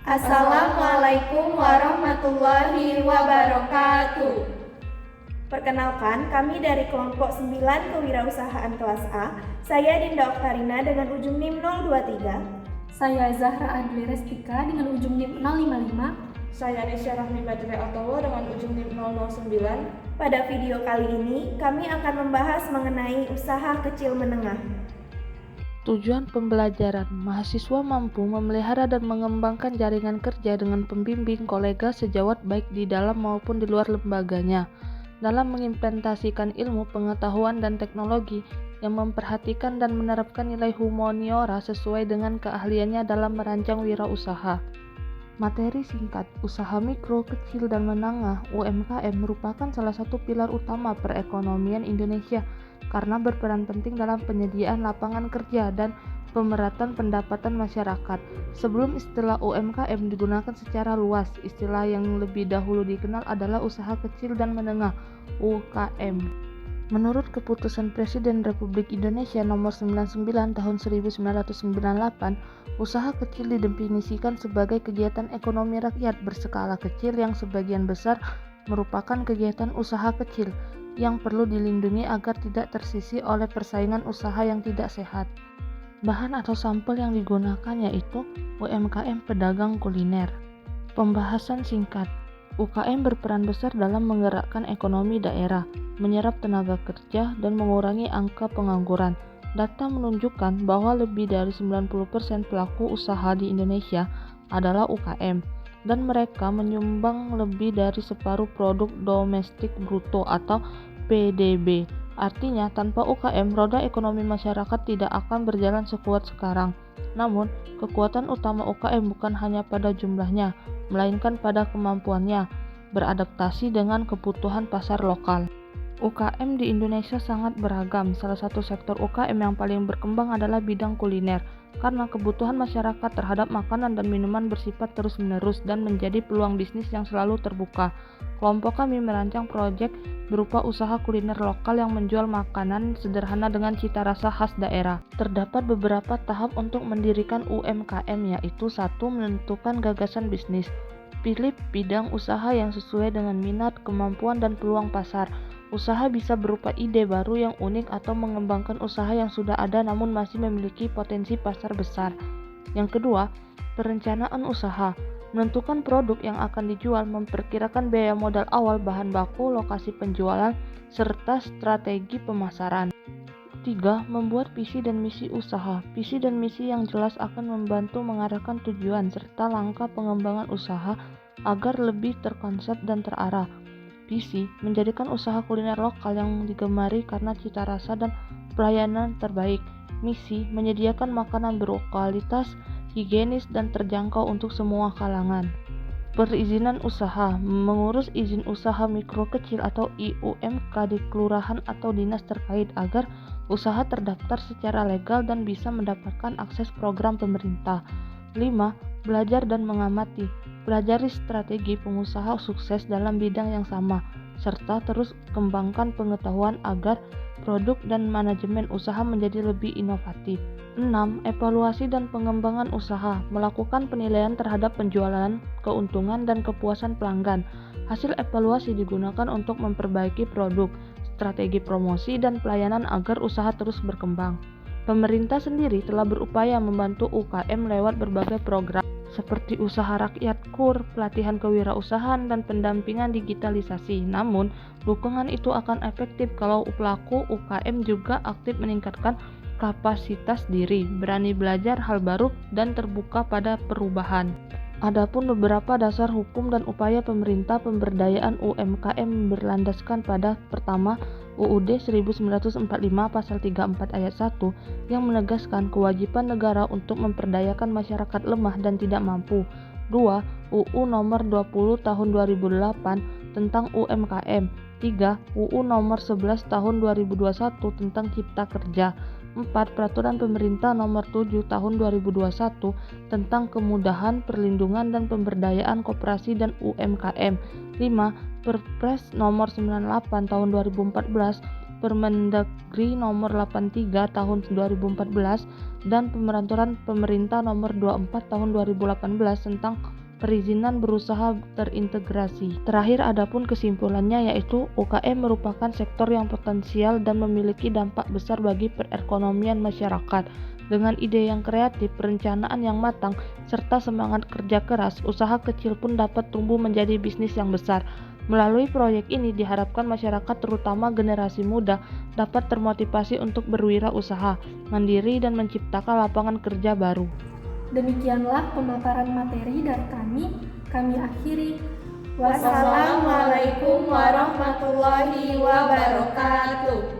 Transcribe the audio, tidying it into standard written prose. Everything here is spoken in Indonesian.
Assalamualaikum warahmatullahi wabarakatuh. Perkenalkan, kami dari kelompok 9 Kewirausahaan kelas A. Saya Dinda Oktarina dengan ujung NIM 023. Saya Zahra Adli Restika dengan ujung NIM 055. Saya Nesya Rahmi Badri Atowo dengan ujung NIM 009. Pada video kali ini, kami akan membahas mengenai usaha kecil menengah. Tujuan pembelajaran, mahasiswa mampu memelihara dan mengembangkan jaringan kerja dengan pembimbing, kolega, sejawat baik di dalam maupun di luar lembaganya, dalam mengimplementasikan ilmu, pengetahuan, dan teknologi yang memperhatikan dan menerapkan nilai humaniora sesuai dengan keahliannya dalam merancang wirausaha. Materi singkat, usaha mikro, kecil, dan menengah (UMKM) merupakan salah satu pilar utama perekonomian Indonesia karena berperan penting dalam penyediaan lapangan kerja dan pemerataan pendapatan masyarakat. Sebelum istilah UMKM digunakan secara luas, istilah yang lebih dahulu dikenal adalah usaha kecil dan menengah (UKM). Menurut Keputusan Presiden Republik Indonesia Nomor 99 Tahun 1998, usaha kecil didefinisikan sebagai kegiatan ekonomi rakyat berskala kecil yang sebagian besar merupakan kegiatan usaha kecil yang perlu dilindungi agar tidak tersisih oleh persaingan usaha yang tidak sehat. Bahan atau sampel yang digunakan yaitu UMKM pedagang kuliner. Pembahasan singkat. UKM berperan besar dalam menggerakkan ekonomi daerah, menyerap tenaga kerja, dan mengurangi angka pengangguran. Data menunjukkan bahwa lebih dari 90% pelaku usaha di Indonesia adalah UKM, dan mereka menyumbang lebih dari separuh produk domestik bruto atau PDB. Artinya, tanpa UKM, roda ekonomi masyarakat tidak akan berjalan sekuat sekarang. Namun, kekuatan utama UKM bukan hanya pada jumlahnya, melainkan pada kemampuannya beradaptasi dengan kebutuhan pasar lokal. UKM di Indonesia sangat beragam. Salah satu sektor UKM yang paling berkembang adalah bidang kuliner, karena kebutuhan masyarakat terhadap makanan dan minuman bersifat terus-menerus dan menjadi peluang bisnis yang selalu terbuka. Kelompok kami merancang proyek berupa usaha kuliner lokal yang menjual makanan sederhana dengan cita rasa khas daerah. Terdapat beberapa tahap untuk mendirikan UMKM, yaitu 1. Menentukan gagasan bisnis. Pilih bidang usaha yang sesuai dengan minat, kemampuan, dan peluang pasar. Usaha bisa berupa ide baru yang unik atau mengembangkan usaha yang sudah ada namun masih memiliki potensi pasar besar. Yang kedua, perencanaan usaha. Menentukan produk yang akan dijual, memperkirakan biaya modal awal, bahan baku, lokasi penjualan, serta strategi pemasaran. 3. Membuat visi dan misi usaha. Visi dan misi yang jelas akan membantu mengarahkan tujuan serta langkah pengembangan usaha agar lebih terkonsep dan terarah. Visi menjadikan usaha kuliner lokal yang digemari karena cita rasa dan pelayanan terbaik. Misi menyediakan makanan berkualitas, higienis, dan terjangkau untuk semua kalangan. Perizinan usaha, mengurus izin usaha mikro kecil atau IUMK di kelurahan atau dinas terkait agar usaha terdaftar secara legal dan bisa mendapatkan akses program pemerintah. 5. Belajar dan mengamati. Pelajari strategi pengusaha sukses dalam bidang yang sama, serta terus kembangkan pengetahuan agar produk dan manajemen usaha menjadi lebih inovatif. 6. Evaluasi dan pengembangan usaha. Melakukan penilaian terhadap penjualan, keuntungan, dan kepuasan pelanggan. Hasil evaluasi digunakan untuk memperbaiki produk, strategi promosi, dan pelayanan agar usaha terus berkembang. Pemerintah sendiri telah berupaya membantu UKM lewat berbagai program seperti usaha rakyat KUR, pelatihan kewirausahaan, dan pendampingan digitalisasi. Namun, dukungan itu akan efektif kalau pelaku UKM juga aktif meningkatkan kapasitas diri, berani belajar hal baru, dan terbuka pada perubahan. Adapun beberapa dasar hukum dan upaya pemerintah pemberdayaan UMKM berlandaskan pada pertama, UUD 1945 pasal 34 ayat 1 yang menegaskan kewajiban negara untuk memperdayakan masyarakat lemah dan tidak mampu. 2. UU nomor 20 tahun 2008 tentang UMKM. 3. UU nomor 11 tahun 2021 tentang Cipta Kerja. 4. Peraturan Pemerintah Nomor 7 Tahun 2021 tentang kemudahan, perlindungan, dan pemberdayaan koperasi dan UMKM. 5. Perpres Nomor 98 Tahun 2014 Permendagri Nomor 83 Tahun 2014 dan Peraturan Pemerintah Nomor 24 Tahun 2018 tentang perizinan berusaha terintegrasi. Terakhir, adapun kesimpulannya yaitu UKM merupakan sektor yang potensial dan memiliki dampak besar bagi perekonomian masyarakat. Dengan ide yang kreatif, perencanaan yang matang, serta semangat kerja keras, usaha kecil pun dapat tumbuh menjadi bisnis yang besar. Melalui proyek ini diharapkan masyarakat terutama generasi muda dapat termotivasi untuk berwirausaha, mandiri dan menciptakan lapangan kerja baru. Demikianlah pemaparan materi dari kami akhiri. Wassalamualaikum warahmatullahi wabarakatuh.